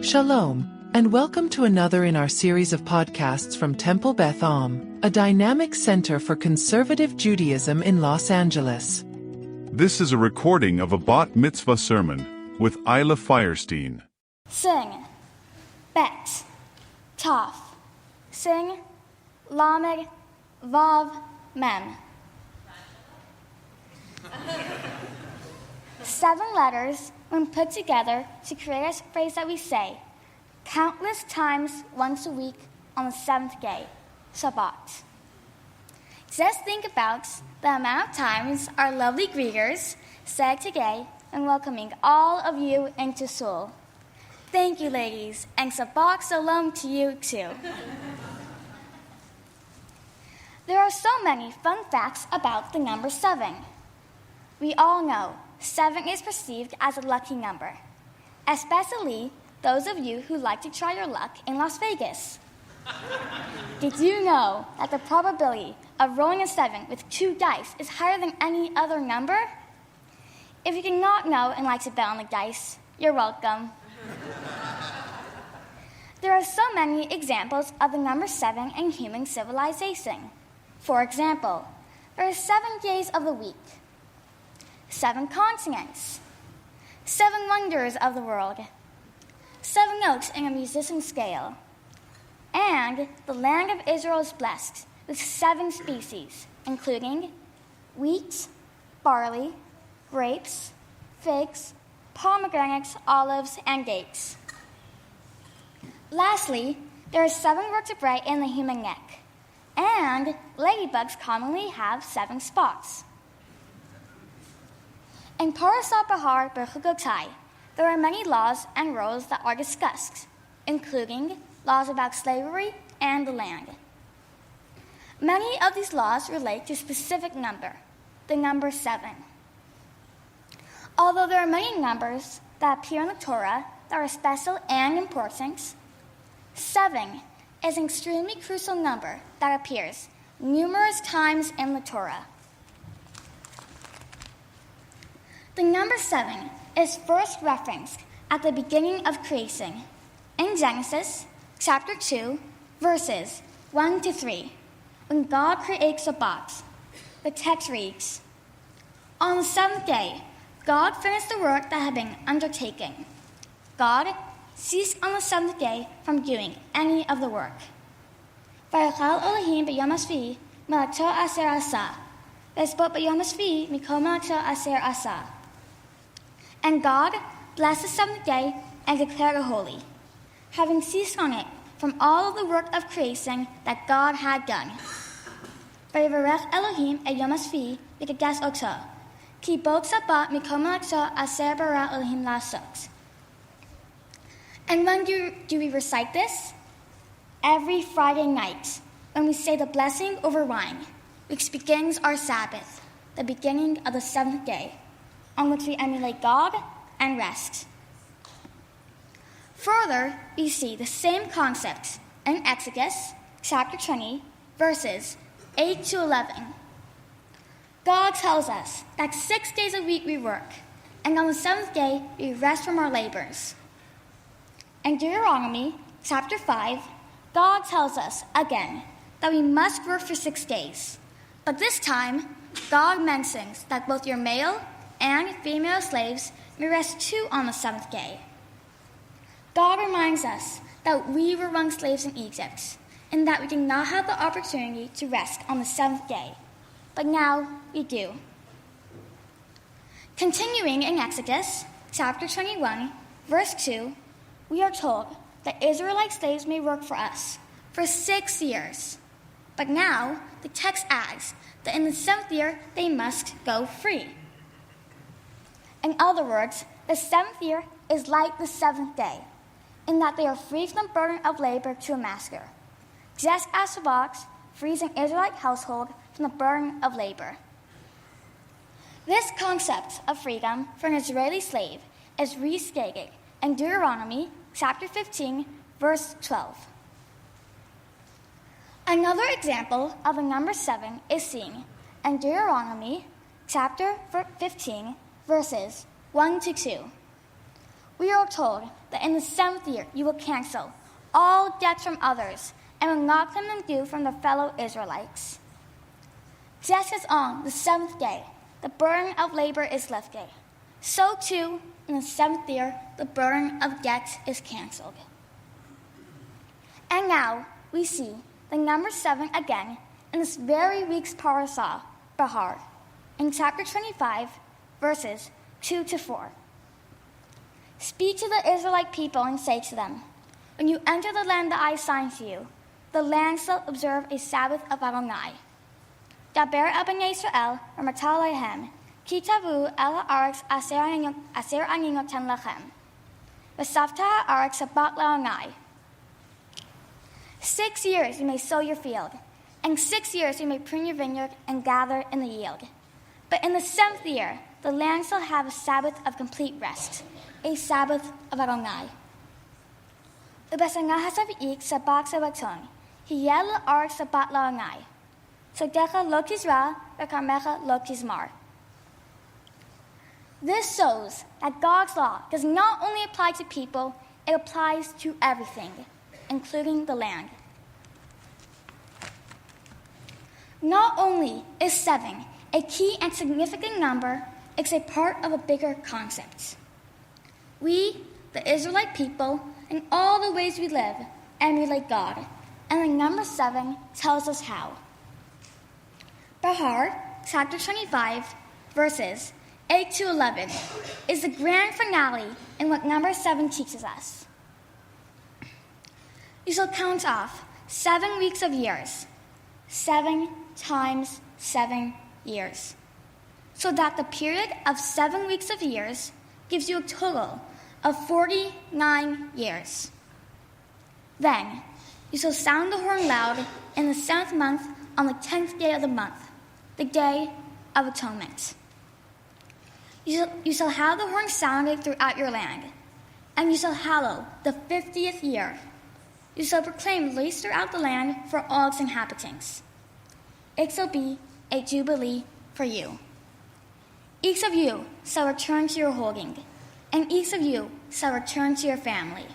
Shalom, and welcome to another in our series of podcasts from Temple Beth, a dynamic center for conservative Judaism in Los Angeles. This is a recording of a Bat Mitzvah sermon with Ayla Feuerstein. Sing, Bet, Taf, Sing, Lamed, Vav, Mem. 7 letters when put together to create a phrase that we say countless times once a week on the 7th day, Shabbat. Just think about the amount of times our lovely greeters said today when welcoming all of you into Seoul. Thank you, ladies, and Shabbat Shalom to you too. There are so many fun facts about the number 7. We all know 7 is perceived as a lucky number, especially those of you who like to try your luck in Las Vegas. Did you know that the probability of rolling a 7 with 2 dice is higher than any other number? If you do not know and like to bet on the dice, you're welcome. There are so many examples of the number 7 in human civilization. For example, there are 7 days of the week, 7 continents, 7 wonders of the world, 7 notes in a musician's scale, and the land of Israel is blessed with 7 species, including wheat, barley, grapes, figs, pomegranates, olives, and dates. Lastly, there are 7 vertebrae in the human neck, and ladybugs commonly have 7 spots. In Parashat Bahar Berchukotai, there are many laws and rules that are discussed, including laws about slavery and the land. Many of these laws relate to a specific number, the number 7. Although there are many numbers that appear in the Torah that are special and important, 7 is an extremely crucial number that appears numerous times in the Torah. The number 7 is first referenced at the beginning of creation in Genesis chapter 2, verses 1 to 3. When God creates Shabbat, the text reads, "On the 7th day, God finished the work that had been undertaken. God ceased on the 7th day from doing any of the work. Vayachal Elohim b'yom hashvi'i melato aser asa, v'espot b'yom hashvi'i mikol melato aser asa." And God blessed the 7th day and declared it holy, having ceased on it from all of the work of creation that God had done. Vayivarech Elohim et yom hashvi'i v'kadesh oto, ki bo Shabbat mikol melato aser bara Elohim lasot. And when do we recite this? Every Friday night, when we say the blessing over wine, which begins our Sabbath, the beginning of the 7th day, on which we emulate God and rest. Further, we see the same concept in Exodus chapter 20, verses 8 to 11. God tells us that 6 days a week we work, and on the 7th day we rest from our labors. In Deuteronomy chapter 5, God tells us again that we must work for 6 days. But this time, God mentions that both your male and female slaves may rest too on the 7th day. God reminds us that we were once slaves in Egypt, and that we did not have the opportunity to rest on the 7th day. But now we do. Continuing in Exodus chapter 21, verse 2, we are told that Israelite slaves may work for us for 6 years. But now the text adds that in the 7th year they must go free. In other words, the 7th year is like the 7th day, in that they are free from the burden of labor to a master, just as Shabbat frees an Israelite household from the burden of labor. This concept of freedom for an Israeli slave is restated in Deuteronomy chapter 15, verse 12. Another example of the number 7 is seen in Deuteronomy chapter 15, verses 1 to 2. We are are told that in the 7th year you will cancel all debts from others and will not claim them due from their fellow Israelites. Just as on the 7th day the burden of labor is lifted, so too in the 7th year the burden of debts is canceled. And now we see the number 7 again in this very week's parasha, Bahar, in chapter 25, verses 2 to 4. Speak to the Israelite people and say to them, when you enter the land that I assign to you, the land shall observe a Sabbath of Adonai. Daber el bnei Yisrael v'amar alehem, ki tavu el haaretz asher ani noten lachem, v'savta haaretz Shabbat le'Adonai. 6 years you may sow your field, and 6 years you may prune your vineyard and gather in the yield. But in the 7th year, the land shall have a Sabbath of complete rest, a Sabbath of Adonai. Ubesangah hasavi'ik sabak sabaton, hiyel aretz Shabbat le'Adonai. Sodecha lo tizra, v'karmecha lo tizmar. This shows that God's law does not only apply to people, it applies to everything, including the land. Not only is 7 a key and significant number, it's a part of a bigger concept. We, the Israelite people, in all the ways we live, emulate God, and the number 7 tells us how. Bahar, chapter 25, verses 8 to 11, is the grand finale in what number 7 teaches us. You shall count off 7 weeks of years, 7 times 7 years, so that the period of 7 weeks of years gives you a total of 49 years. Then you shall sound the horn loud in the 7th month on the 10th day of the month, the Day of Atonement. You shall have the horn sounded throughout your land, and you shall hallow the 50th year. You shall proclaim release throughout the land for all its inhabitants. It shall be a jubilee for you. Each of you shall return to your holding, and each of you shall return to your family.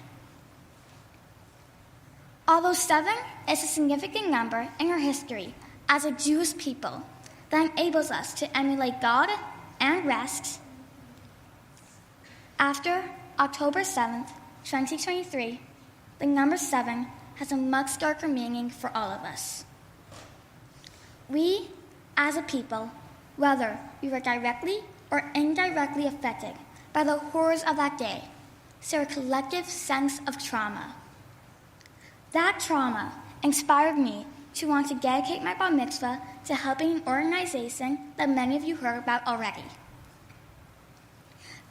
Although 7 is a significant number in our history as a Jewish people that enables us to emulate God and rest, after October 7th, 2023, the number 7 has a much darker meaning for all of us. We, as a people, whether we were directly or indirectly affected by the horrors of that day, share a collective sense of trauma. That trauma inspired me to want to dedicate my bar mitzvah to helping an organization that many of you heard about already.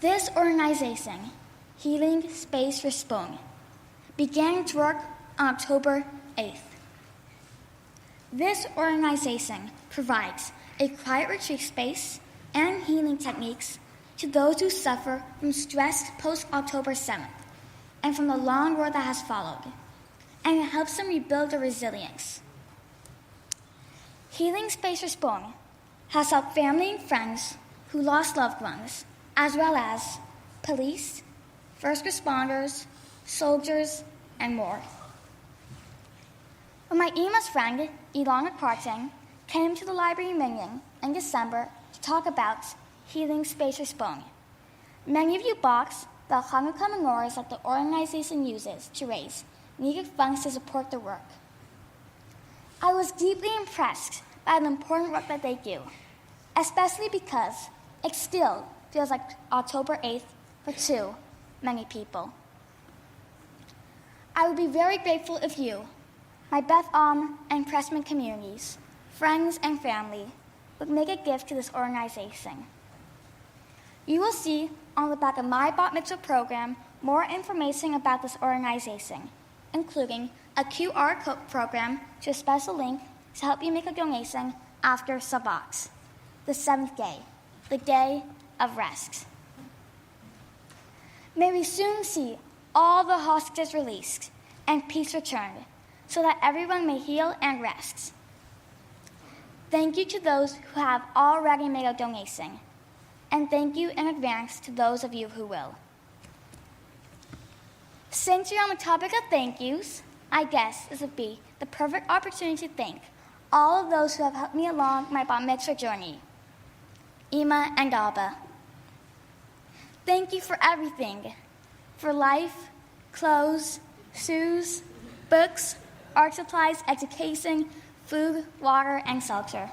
This organization, Healing Space for Spoon, began its work on October 8th. This organization provides a quiet retreat space and healing techniques to those who suffer from stress post-October 7th and from the long war that has followed, and it helps them rebuild their resilience. Healing Space for Spoon has helped family and friends who lost loved ones, as well as police, first responders, soldiers, and more. When my Ima's friend, Ilana Karting, came to the library minion in December to talk about Healing Space for Spoon, many of you bought the Hanukkah menorahs that the organization uses to raise needed funds to support their work. I was deeply impressed by the important work that they do, especially because it still feels like October 8th for too many people. I would be very grateful if you, my Beth and Pressman communities, friends and family, would make a gift to this organization. You will see on the back of my Bat Mitzvah program more information about this organization, including a QR code program to a special link to help you make a donation after Shabbat, the 7th day, the day of rest. May we soon see all the hostages released and peace returned, so that everyone may heal and rest. Thank you to those who have already made a donation, and thank you in advance to those of you who will. Since you're on the topic of thank yous, I guess this would be the perfect opportunity to thank all of those who have helped me along my Bat Mitzvah journey. Ima and Abba. Thank you for everything. For life, clothes, shoes, books, art supplies, education, food, water, and shelter.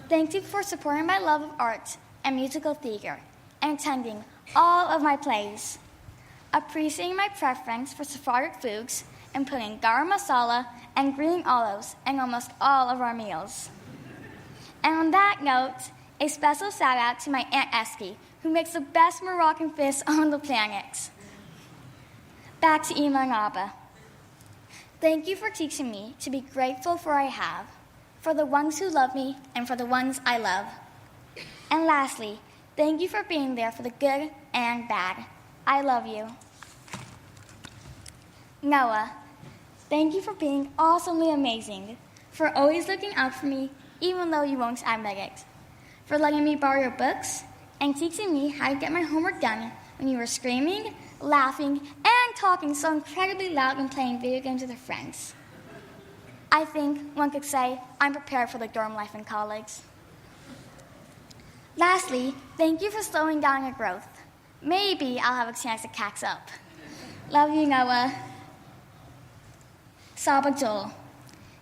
Thank you for supporting my love of art and musical theater and attending all of my plays. Appreciating my preference for Sephardic foods and putting garam masala and green olives in almost all of our meals. And on that note, a special shout out to my Aunt Eski, who makes the best Moroccan fish on the planet. Back to Ima and Abba. Thank you for teaching me to be grateful for what I have, for the ones who love me and for the ones I love. And lastly, thank you for being there for the good and bad. I love you. Noah, thank you for being awesomely amazing, for always looking out for me even though you won't admit it, for letting me borrow your books and teaching me how to get my homework done when you were screaming, laughing, and talking so incredibly loud when playing video games with your friends. I think one could say I'm prepared for the dorm life in college. Lastly, thank you for slowing down your growth. Maybe I'll have a chance to catch up. Love you, Noah. Saba Joel,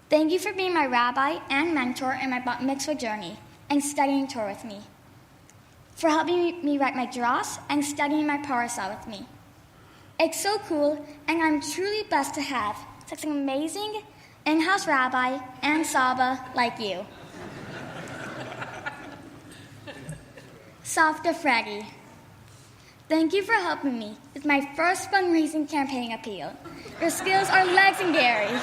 thank you for being my rabbi and mentor in my Bat Mitzvah journey and studying Torah with me, for helping me write my drash and studying my parasha with me. It's so cool, and I'm truly blessed to have such an amazing in-house rabbi and Saba like you. Safta Freddy, thank you for helping me with my first fundraising campaign appeal. Your skills are legendary.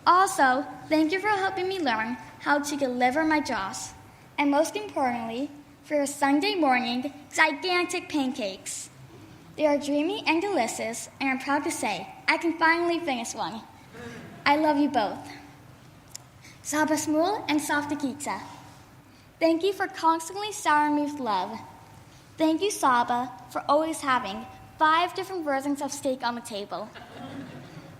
Also, thank you for helping me learn how to deliver my drash, and most importantly, for your Sunday morning gigantic pancakes. They are dreamy and delicious, and I'm proud to say I can finally finish one. I love you both. Saba Shmuel and Safta Kitza, thank you for constantly showering me with love. Thank you, Saba, for always having 5 different versions of steak on the table.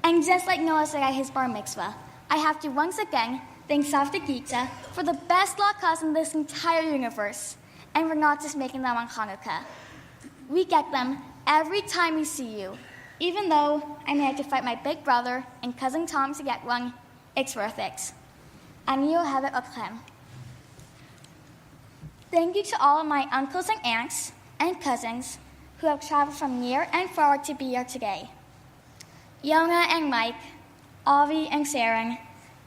And just like Noah said at his bar mitzvah, I have to once again thank Safta Kitza for the best law cousin in this entire universe, and for not just making them on Hanukkah. We get them every time we see you. Even though I may have to fight my big brother and cousin Tom to get one, it's worth it. Ani ohevet otchem. Thank you to all of my uncles and aunts and cousins who have traveled from near and far to be here today. Yona and Mike, Avi and Sharon,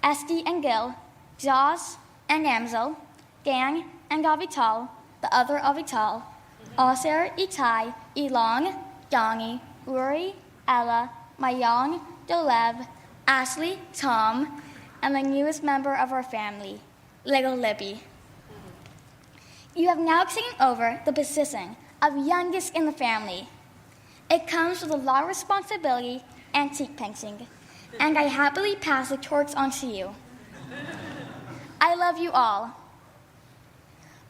Esti and Gil, Josh and Amzel, Dan and Avital, the other Avital, Aser, Itai, Elon, Donnie, Uri, Ella, Mayong, Dolev, Ashley, Tom, and the newest member of our family, Little Libby. You have now taken over the position of youngest in the family. It comes with a lot of responsibility and cheek pinching, and I happily pass the torch on to you. I love you all.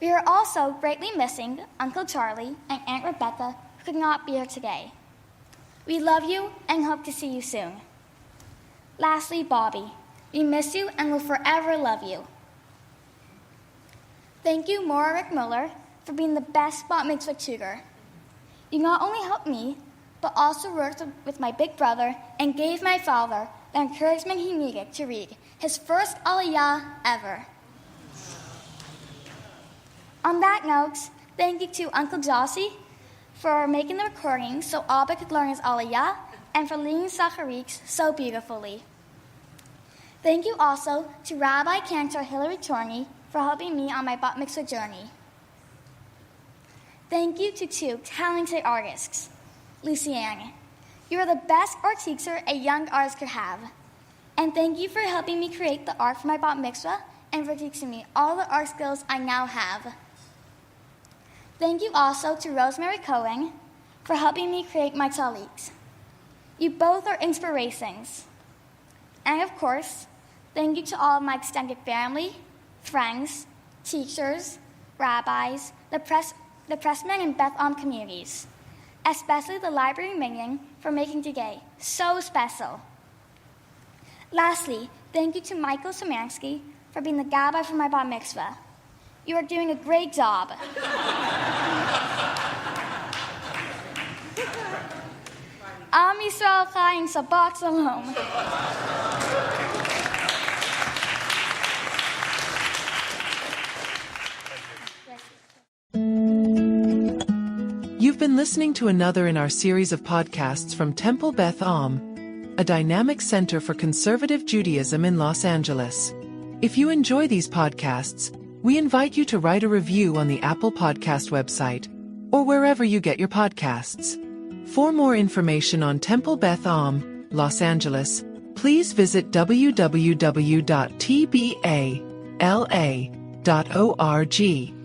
We are also greatly missing Uncle Charlie and Aunt Rebecca, who could not be here today. We love you and hope to see you soon. Lastly, Bobby, we miss you and will forever love you. Thank you, Maura Rick Muller, for being the best Bat Mitzvah tutor. You not only helped me, but also worked with my big brother and gave my father the encouragement he needed to read his first Aliyah ever. On that note, thank you to Uncle Jossie for making the recording so Abba could learn his Aliyah, and for leading Sacharit so beautifully. Thank you also to Rabbi Cantor Hillary Torney for helping me on my Bat Mitzvah journey. Thank you to 2 talented artists. Lucianne, you are the best art teacher a young artist could have. And thank you for helping me create the art for my Bat Mitzvah and for teaching me all the art skills I now have. Thank you also to Rosemary Cohen for helping me create my Talit. You both are inspirations. And of course, thank you to all of my extended family, friends, teachers, rabbis, the press the Pressman and Beth communities, especially the library minion for making today so special. Lastly, thank you to Michael Szymanski for being the gabbai for my bat mitzvah. You are doing a great job. Am Yisrael Chaim, Shabbat Shalom. You've been listening to another in our series of podcasts from Temple Beth Am, a dynamic center for conservative Judaism in Los Angeles. If you enjoy these podcasts, we invite you to write a review on the Apple Podcast website, or wherever you get your podcasts. For more information on Temple Beth Am, Los Angeles, please visit www.tbala.org.